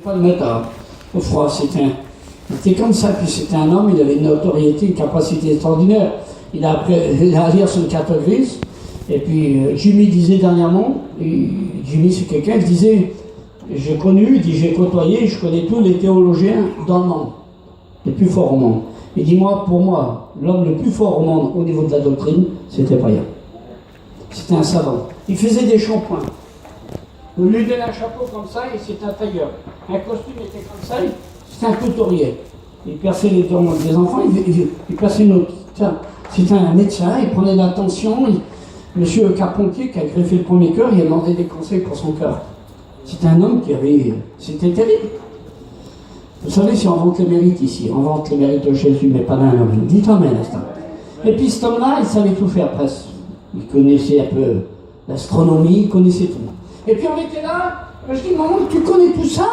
Pas le mettre au froid, c'était comme ça, puis c'était un homme, il avait une notoriété, une capacité extraordinaire. Il a appris à lire sur une carte grise, et puis Jimmy disait dernièrement, Jimmy c'est quelqu'un qui disait, j'ai connu, il dit j'ai côtoyé, je connais tous les théologiens dans le monde, les plus forts au monde. Il dit pour moi, l'homme le plus fort au monde au niveau de la doctrine, c'était Payan. C'était un savant. Il faisait des shampoings. On lui donnait un chapeau comme ça et c'était un tailleur. Un costume était comme ça, c'était un couturier. Il perçait les dents des enfants, il perçait une autre. C'était un médecin, il prenait l'attention. Monsieur Carpentier, qui a greffé le premier cœur, il a demandé des conseils pour son cœur. C'était un homme qui avait... C'était terrible. Vous savez, si on vante les mérites ici, on vante les mérites de Jésus, mais pas d'un homme. Dites amen, l'instant. Et puis cet homme-là, il savait tout faire presque. Il connaissait un peu l'astronomie, il connaissait tout. Et puis on était là, je dis, maman, tu connais tout ça?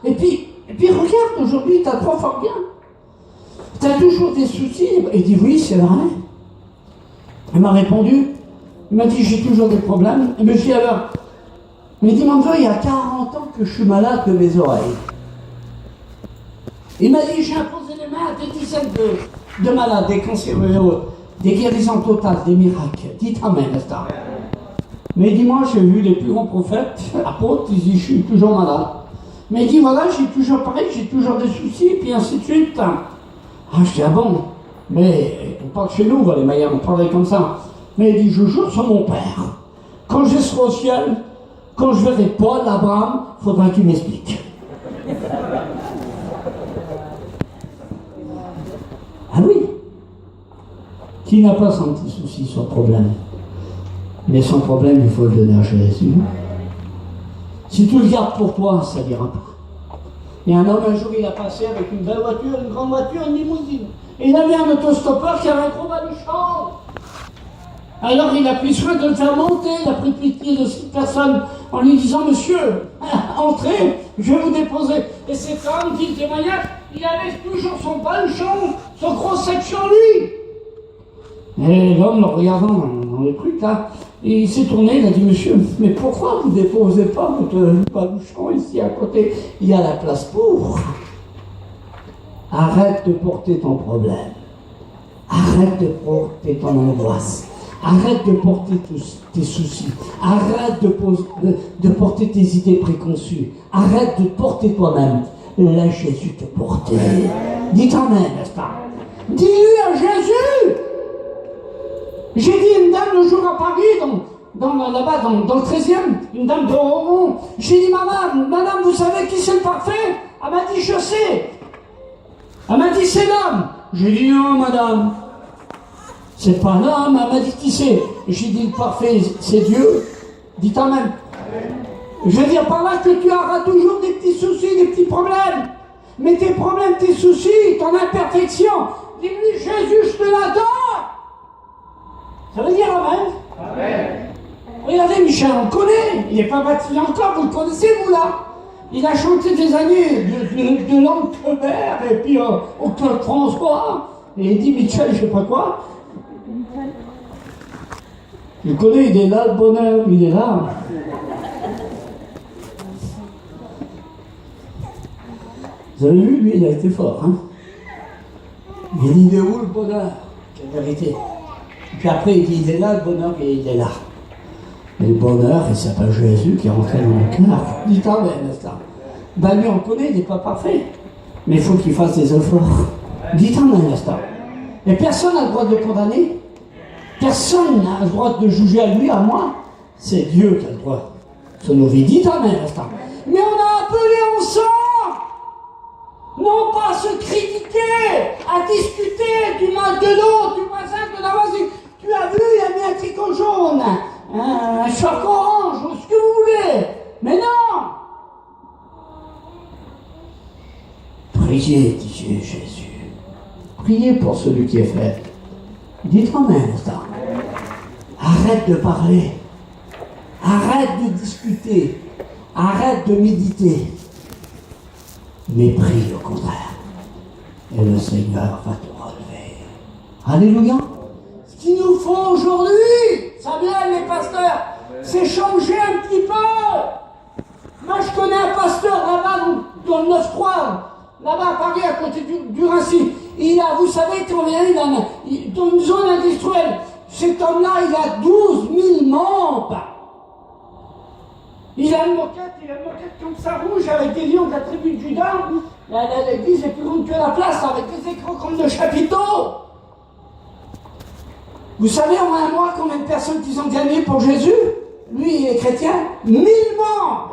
Et puis regarde, aujourd'hui, tu as trop fort bien. Tu as toujours des soucis. Il dit, oui, c'est vrai. Il m'a répondu, il m'a dit, j'ai toujours des problèmes. Et je dis, alors, il m'a dit, mon Dieu, il y a 40 ans que je suis malade de mes oreilles. Il m'a dit, j'ai imposé les mains à des dizaines de malades, des cancers, des guérisons totales, des miracles. Dites amen, n'est-ce pas? Mais dis-moi, j'ai vu les plus grands prophètes, apôtres, ils disent, je suis toujours malade. Mais il dit, voilà, j'ai toujours pareil, j'ai toujours des soucis, puis ainsi de suite. Ah, je dis, ah bon? Mais on parle chez nous, les Mayens, on parlait comme ça. Mais il dit, je jure sur mon père, quand je serai au ciel, quand je verrai Paul, Abraham, il faudra qu'il m'explique. Ah oui? Qui n'a pas son petit souci, son problème? Mais son problème, il faut le donner à Jésus. Si tu le gardes pour toi, ça n'ira pas. Il y a un homme, un jour, il a passé avec une belle voiture, une grande voiture, une limousine. Et il avait un autostoppeur qui avait un gros baluchon. Alors il a pris soin de le faire monter, il a pris pitié de cette personne en lui disant, monsieur, entrez, je vais vous déposer. Et cet homme, dit le témoignage, il avait toujours son baluchon, son gros sac sur lui. Et l'homme, le regardant dans le truc là, et il s'est tourné, il a dit, monsieur, mais pourquoi vous ne déposez pas votre baluchon ici à côté? Il y a la place pour. Arrête de porter ton problème. Arrête de porter ton angoisse. Arrête de porter tous tes soucis. Arrête de porter tes idées préconçues. Arrête de porter toi-même. Laisse Jésus te porter. Dites amen, n'est-ce pas? Dis-lui à Jésus. J'ai dit à une dame le jour à Paris, là-bas, dans le 13e, une dame de Rouen. J'ai dit, madame, vous savez qui c'est le parfait? Elle m'a dit, je sais. Elle m'a dit, c'est l'homme. J'ai dit, non, madame. C'est pas l'homme. Elle m'a dit, qui c'est? J'ai dit, le parfait, c'est Dieu. Dites amen. Je veux dire par là que tu auras toujours des petits soucis, des petits problèmes. Mais tes problèmes, tes soucis, ton imperfection, dis-lui, Jésus, je te la donne. Ça veut dire amen? Amen. Regardez, Michel, on le connaît. Il n'est pas baptisé encore, vous le connaissez, vous, là? Il a chanté des années de l'Antre-Vert, et puis au Club François. Et il dit, Michel, je sais pas quoi. Je le connais, il est là, le bonheur, il est là. Vous avez vu, lui, il a été fort, hein? Il dit, il est où le bonheur? Quelle vérité. Puis après, il dit, il est là, le bonheur, et il est là. Et le bonheur, il s'appelle Jésus qui est rentré dans le cœur. Dites amen, n'est-ce pas? Ben lui, on connaît, il n'est pas parfait. Mais il faut qu'il fasse des efforts. Dites amen, n'est-ce pas? Et personne n'a le droit de le condamner. Personne n'a le droit de juger à lui, à moi. C'est Dieu qui a le droit sur nos vies. Dites amen, n'est-ce pas? Mais on a appelé ensemble, non pas à se critiquer, à discuter du mal de l'autre, du voisin, de la voisine. Tu as vu, il a mis un tricot jaune, un short orange, ou ce que vous voulez. Mais non! Priez, dit Jésus. Priez pour celui qui est faible. Dites amen, ça. Arrête de parler. Arrête de discuter. Arrête de méditer. Mais prie au contraire. Et le Seigneur va te relever. Alléluia. Ce qu'il nous faut aujourd'hui, ça vient les pasteurs, c'est changer un petit peu. Moi je connais un pasteur là-bas dans là-bas à Paris, à côté du Racy. Il a, vous savez, dans une zone industrielle, cet homme-là, il a 12 000 membres. Il a une moquette comme ça rouge avec des lions de la tribu de Juda. L'église est plus grande que la place avec des écrans comme de chapiteaux. Vous savez en un mois combien de personnes qu'ils ont gagné pour Jésus? Lui, il est chrétien. 1000 membres.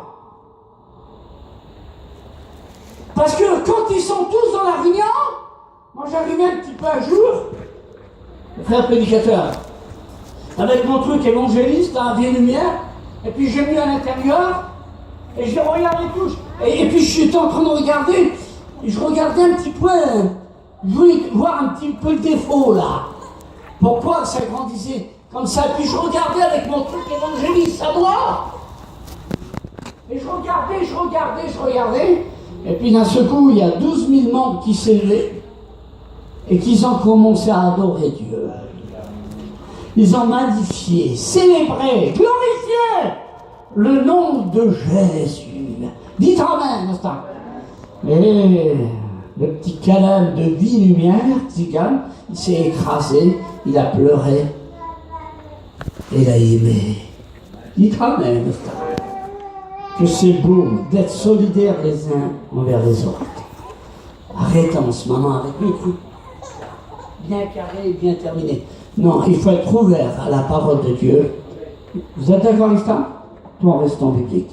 Parce que quand ils sont tous dans la réunion, moi j'arrivais un petit peu à jour, le frère prédicateur, avec mon truc évangéliste, la vieille lumière, et puis j'ai mis à l'intérieur, et je regardais tous, et puis je suis en train de regarder, et je regardais un petit peu, je voulais voir un petit peu le défaut là. Pourquoi ça grandissait comme ça? Et puis je regardais avec mon truc évangéliste à moi. Et je regardais. Et puis d'un seul coup, il y a 12 000 membres qui s'élevaient et qui ont commencé à adorer Dieu. Ils ont magnifié, célébré, glorifié le nom de Jésus. Dites Amen, n'est-ce pas? Et le petit Caleb de vie lumière, Tzigane, il s'est écrasé, il a pleuré, et il a aimé. Dites Amen, n'est-ce pas? Que c'est beau d'être solidaires les uns envers les autres. Arrêtez en ce moment avec le truc bien carré et bien terminé. Non, il faut être ouvert à la parole de Dieu. Vous êtes d'accord avec ça? Tout en restant biblique.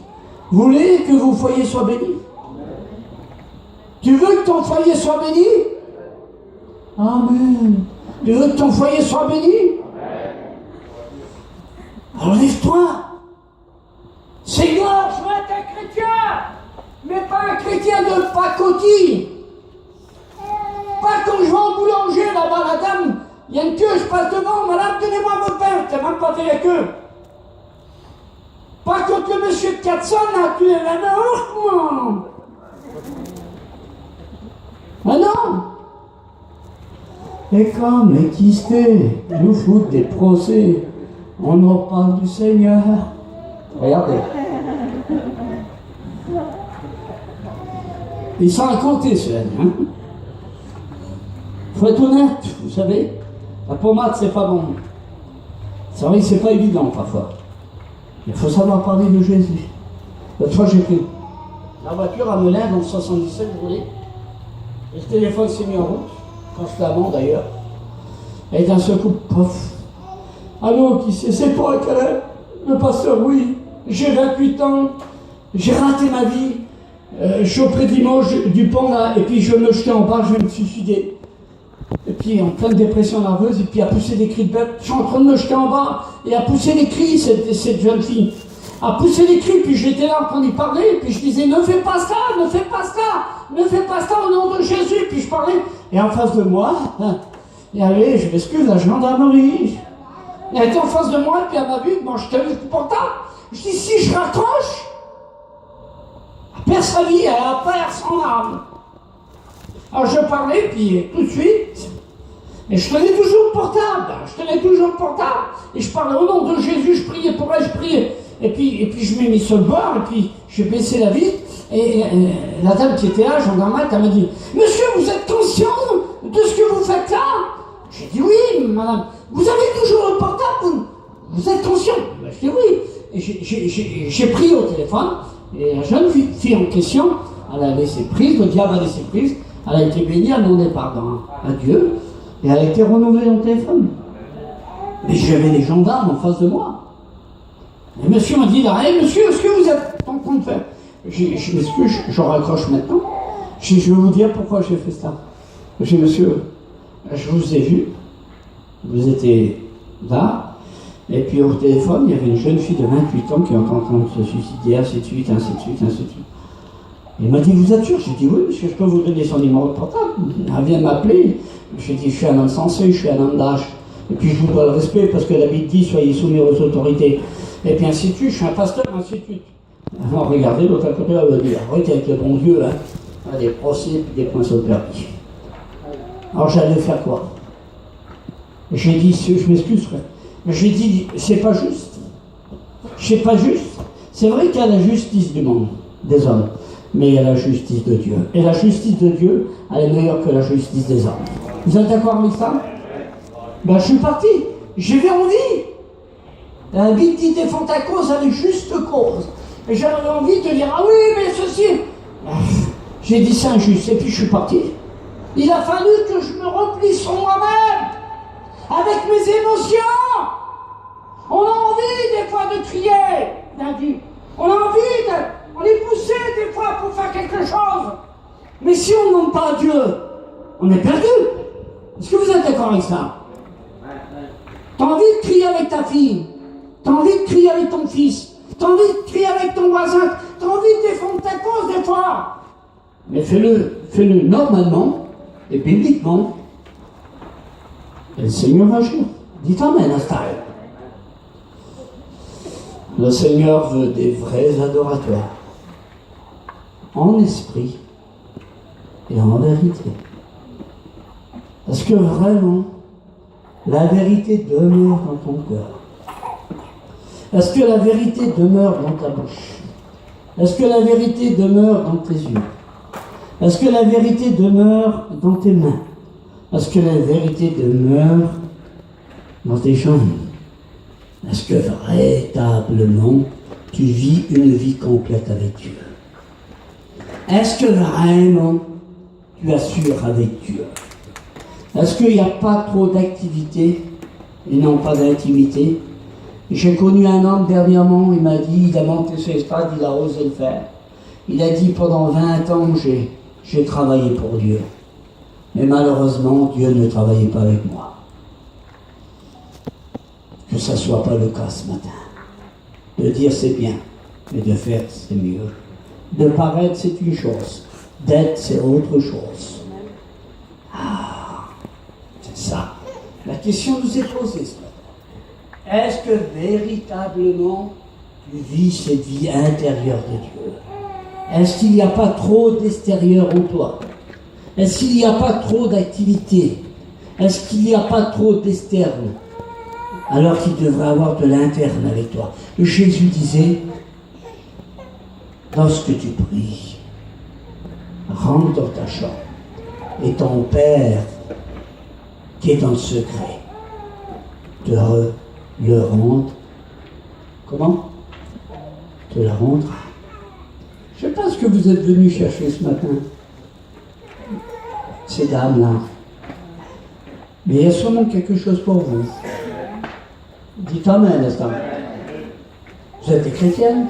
Vous voulez que vos foyers soient bénis? Tu veux que ton foyer soit béni? Amen. Tu veux que ton foyer soit béni? Alors lève-toi. Seigneur, je veux être un chrétien, mais pas un chrétien de pacotille. Pas quand je vais au boulanger, là-bas, la dame, il y a une queue, je passe devant, madame, donnez-moi votre pain, tu n'as même pas fait la queue. Pas quand le monsieur de 400 a tué la main, ah non. Et comme les quistés nous foutent des procès, on nous parle du Seigneur. Regardez. Ils sont à compter, ceux-là. Hein? Faut être honnête, vous savez. La pommade, c'est pas bon. C'est vrai que c'est pas évident parfois. Il faut savoir parler de Jésus. L'autre fois, j'ai pris la voiture à Melun, dans le 77, vous voulez. Et le téléphone s'est mis en route, constamment d'ailleurs. Et d'un seul coup, pof. Allô, qui c'est toi, Caleb? Le pasteur, oui. J'ai 28 ans, j'ai raté ma vie. Je suis au Pré-Dimanche du pont là, et puis je me jetais en bas, je vais me suicider. Et puis en pleine dépression nerveuse, et puis à pousser des cris de bête. Je suis en train de me jeter en bas, et à pousser des cris, cette jeune fille. À pousser des cris, puis j'étais là en train d'y parler, et puis je disais, ne fais pas ça, ne fais pas ça, ne fais pas ça au nom de Jésus. Puis je parlais, et en face de moi, il y avait, je m'excuse, la gendarmerie. Elle était en face de moi, et puis elle m'a vu, bon, je t'ai vu le portable. Je dis, si je raccroche, elle perd sa vie, elle perd son âme. Alors je parlais, puis tout de suite, et je tenais toujours le portable, et je parlais au nom de Jésus, je priais pour elle, je priais. Et puis je m'ai mis sur le bord, et puis j'ai baissé la vitre, et la dame qui était là, gendarmette, elle m'a dit, monsieur, vous êtes conscient de ce que vous faites là? J'ai dit, oui, madame. Vous avez toujours le portable, vous êtes conscient? Je dis oui. Et j'ai pris au téléphone, et la jeune fille en question, elle a laissé prise, le diable a laissé prise, elle a été bénie, elle a demandé pardon à Dieu, et elle a été renouvelée au téléphone. Mais j'avais des gendarmes en face de moi. Et monsieur m'a dit là, hey, monsieur, est-ce que vous êtes en train de faire? Je m'excuse, je raccroche maintenant. Je vais vous dire pourquoi j'ai fait ça. J'ai dit, monsieur, je vous ai vu, vous étiez là, et puis au téléphone, il y avait une jeune fille de 28 ans qui était en train de se suicider, ainsi de suite, ainsi de suite, ainsi de suite. Il m'a dit, vous êtes sûr? J'ai dit, oui, monsieur, je peux vous donner son numéro de portable. Elle vient de m'appeler. J'ai dit, je suis un homme sensé, je suis un homme d'âge. Et puis je vous dois le respect parce que la Bible dit, soyez soumis aux autorités. Et puis ainsi de suite, je suis un pasteur, ainsi de suite. Alors regardez, l'autre à côté, elle va dire, arrête avec le bon Dieu, hein. Elle a des procès et des points sur le permis. Alors j'allais faire quoi? J'ai dit, je m'excuse, frère. Mais j'ai dit, c'est pas juste. C'est pas juste. C'est vrai qu'il y a la justice du monde, des hommes. mais il y a la justice de Dieu. Et la justice de Dieu, elle est meilleure que la justice des hommes. Vous êtes d'accord avec ça? Ben, je suis parti. J'avais envie. La Bible dit défends ta cause avec juste cause. Et j'avais envie de dire, ah oui, mais ceci. J'ai dit c'est injuste, et puis je suis parti. Il a fallu que je me replie sur moi-même, avec mes émotions. On a envie des fois de crier, Nadine. On a envie on est poussé des fois pour faire quelque chose. Mais si on ne demande pas à Dieu, on est perdu. Est-ce que vous êtes d'accord avec ça? T'as envie de crier avec ta fille, t'as envie de crier avec ton fils, t'as envie de crier avec ton voisin, t'as envie de défendre ta cause des fois. Mais fais-le normalement et bibliquement. Et le Seigneur va agir. Dites amen à ça. Le Seigneur veut des vrais adorateurs, en esprit et en vérité. Est-ce que vraiment la vérité demeure dans ton cœur? Est-ce que la vérité demeure dans ta bouche? Est-ce que la vérité demeure dans tes yeux? Est-ce que la vérité demeure dans tes mains? Est-ce que la vérité demeure dans tes jambes? Est-ce que véritablement tu vis une vie complète avec Dieu? Est-ce que vraiment tu assures avec Dieu? Est-ce qu'il n'y a pas trop d'activité et non pas d'intimité? J'ai connu un homme dernièrement, il m'a dit, il a monté ses stades, il a osé le faire. Il a dit, pendant 20 ans, j'ai travaillé pour Dieu. Mais malheureusement, Dieu ne travaillait pas avec moi. Que ça ne soit pas le cas ce matin. De dire c'est bien, mais de faire c'est mieux. De paraître c'est une chose, d'être c'est autre chose. Ah, c'est ça. La question nous est posée ce matin. Est-ce que véritablement tu vis cette vie intérieure de Dieu? Est-ce qu'il n'y a pas trop d'extérieur en toi? Est-ce qu'il n'y a pas trop d'activité? Est-ce qu'il n'y a pas trop d'externe? Alors qu'il devrait avoir de l'interne avec toi. Jésus disait, lorsque tu pries, rentre dans ta chambre, et ton Père, qui est dans le secret, te le rendre. Comment? Te la rendra. Je ne sais pas ce que vous êtes venus chercher ce matin, ces dames-là. Mais il y a sûrement quelque chose pour vous. Dites amen, n'est-ce pas? Vous êtes des chrétiennes?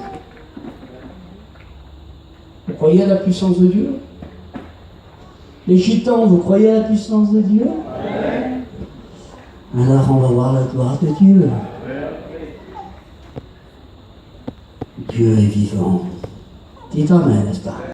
Vous croyez à la puissance de Dieu? Les gitans, vous croyez à la puissance de Dieu? Alors on va voir la gloire de Dieu. Dieu est vivant. Dites amen, n'est-ce pas?